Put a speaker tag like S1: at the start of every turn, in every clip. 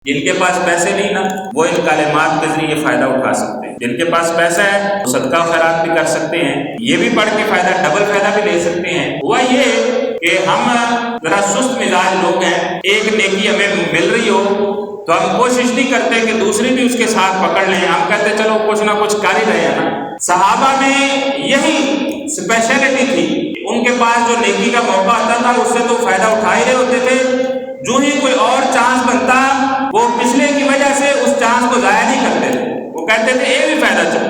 S1: جن کے پاس پیسے نہیں نا وہ ان کلمات کے ذریعے فائدہ اٹھا سکتے ہیں، جن کے پاس پیسہ ہے وہ صدقہ خیرات بھی کر سکتے ہیں، یہ بھی پڑھ کے فائدہ ڈبل فائدہ بھی لے سکتے ہیں۔ ہوا یہ کہ ہم ذرا سست مزاج لوگ ہیں، ایک نیکی ہمیں مل رہی ہو تو ہم کوشش نہیں کرتے کہ دوسری بھی اس کے ساتھ پکڑ لیں، ہم کہتے چلو کچھ نہ کچھ کر ہی رہے ہیں نا۔ صحابہ میں یہی اسپیشلٹی تھی، ان کے پاس جو نیکی کا موقع آتا تھا اس سے تو فائدہ اٹھا ہی رہے ہوتے تھے، جو ہی کوئی اور چانس بنتا وہ پچھلے کی وجہ سے اس چانس کو ضائع نہیں کرتے تھے، وہ کہتے تھے یہ بھی فائدہ چلے۔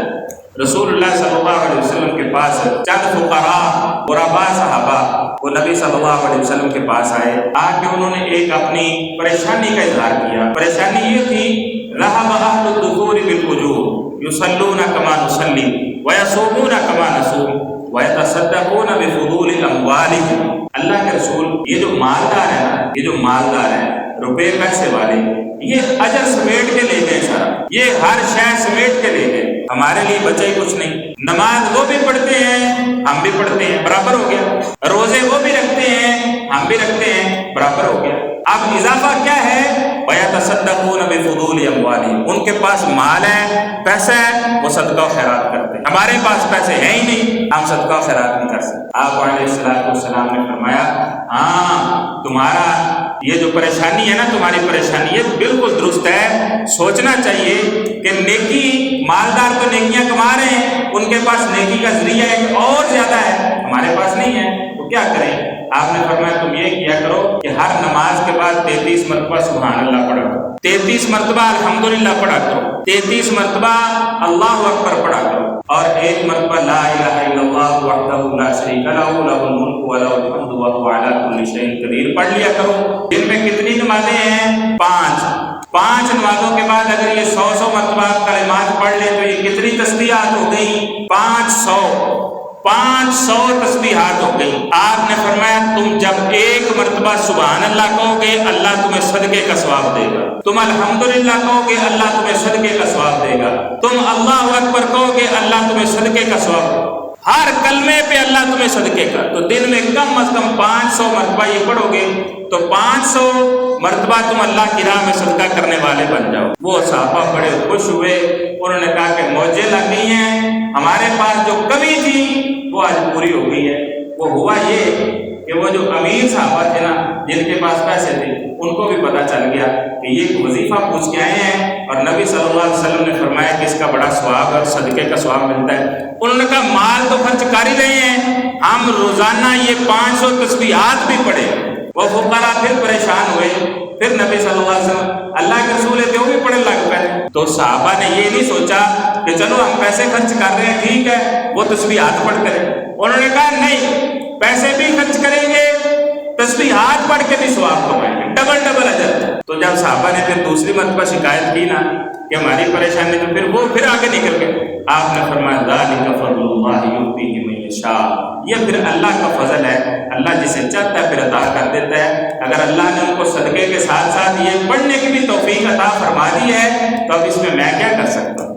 S1: رسول اللہ صلی اللہ علیہ وسلم کے پاس چند فقراء غرباء صحابہ وہ نبی صلی اللہ علیہ وسلم کے پاس آئے، آ کے انہوں نے ایک اپنی پریشانی کا اظہار کیا۔ پریشانی یہ تھی ذهب اهل الدثور بالاجور يصلون كما نصلي ويصومون كما نصوم ويتصدقون بفضول اموالهم۔ اللہ کے رسول یہ جو مالدار ہے نا، یہ جو مالدار ہے روپے پیسے والے، یہ اجر سمیٹ کے لے گئے سارا، یہ ہر شے سمیٹ کے لے گئے، ہمارے لیے بچے ہی کچھ نہیں۔ نماز وہ بھی پڑھتے ہیں ہم بھی پڑھتے ہیں، برابر ہو گیا، روزے وہ بھی رکھتے ہیں ہم بھی رکھتے ہیں، برابر ہو گیا۔ اب اضافہ کیا ہے؟ وَيَتَصَدَّقُونَ بِفُضُولِ أَمْوَالِهِمْ، ان کے پاس مال ہے، پیسہ ہے، وہ صدقہ و خیرات کرتے ہیں۔ ہمارے پاس پیسے ہیں ہی نہیں، ہم صدقہ و خیرات نہیں کر سکتے۔ آپ علیہ السلام نے فرمایا ہاں تمہارا یہ جو پریشانی ہے نا، تمہاری پریشانی یہ بالکل درست ہے، سوچنا چاہیے کہ نیکی، مالدار تو نیکیاں کما رہے ہیں، ان کے پاس نیکی کا ذریعہ ایک اور زیادہ ہے، ہمارے پاس نہیں ہے، تو کیا کریں؟ آپ نے فرمایا تم یہ کیا کرو کہ ہر نماز کے بعد 33 مرتبہ سبحان اللہ پڑھا کرو، 33 مرتبہ الحمدللہ پڑھا کرو، 33 مرتبہ اللہ اکبر پڑھا کرو، اور 1 مرتبہ لا الہ الا اللہ وحدہ لا شریک لہ لہ الملک و لہ الحمد وہو علی کل شیء قدیر پڑھ لیا کرو۔ دن میں کتنی نمازیں ہیں؟ 5 نمازوں کے بعد اگر یہ 100 مرتبہ آپ کلمات پڑھ لیں تو یہ کتنی تسبیحات ہو گئی؟ 500 تسبیحات ہو گئی۔ آپ نے فرمایا تم جب 1 مرتبہ سبحان اللہ کہو گے اللہ تمہیں صدقے کا ثواب دے گا، تم الحمدللہ کہو گے اللہ تمہیں صدقے کا ثواب دے گا، تم اللہ اکبر کہو گے اللہ تمہیں صدقے کا ثواب دے گا، ہر کلمے پہ اللہ تمہیں صدقے کا۔ تو دن میں کم از کم 500 مرتبہ یہ پڑھو گے تو 500 مرتبہ تم اللہ کی راہ میں صدقہ کرنے والے بن جاؤ۔ وہ صحابہ بڑے خوش ہوئے، انہوں نے کہا کہ موجیں لگ گئی ہیں، ہمارے پاس جو کمی تھی وہ آج پوری ہو گئی ہے۔ وہ ہوا یہ کہ وہ جو امیر صحابہ تھے نا، جن کے پاس پیسے تھے، ان کو بھی پتہ چل گیا کہ یہ ایک وظیفہ پوچھ کے آئے ہیں اور نبی صلی اللہ علیہ وسلم نے فرمایا کہ اس کا بڑا ثواب اور صدقے کا ثواب ملتا ہے۔ انہوں نے کہا مال تو خرچ کر ہی رہے ہیں، ہم روزانہ یہ 500 تسبیحات بھی پڑھیں۔ وہ فقراء پھر پریشان ہوئے، پھر نبی صلی اللہ علیہ وسلم اللہ کے رسول تھے وہ بھی پڑھنے لگ پائے۔ تو صحابہ نے یہ نہیں سوچا کہ چلو ہم پیسے خرچ کر رہے ہیں ٹھیک ہے وہ تسبیحات پڑھ کریں، انہوں نے کہا نہیں، پیسے بھی خرچ کریں گے، تسبیحات پڑھ کے بھی ثواب کمائیں گے، ڈبل اجر۔ تو جب صحابہ نے پھر دوسری مرتبہ شکایت کی نا کہ ہماری پریشانی، تو پھر وہ آگے نکل گئے۔ آپ نے فرمایا ذالک فضل اللہ یؤتیہ من یشاء، یہ پھر اللہ کا فضل ہے، اللہ جسے چاہتا ہے پھر عطا کر دیتا ہے۔ اگر اللہ نے ان کو صدقے کے ساتھ ساتھ یہ پڑھنے کی بھی توفیق عطا فرما دی ہے تو اب اس میں کیا کر سکتا ہوں؟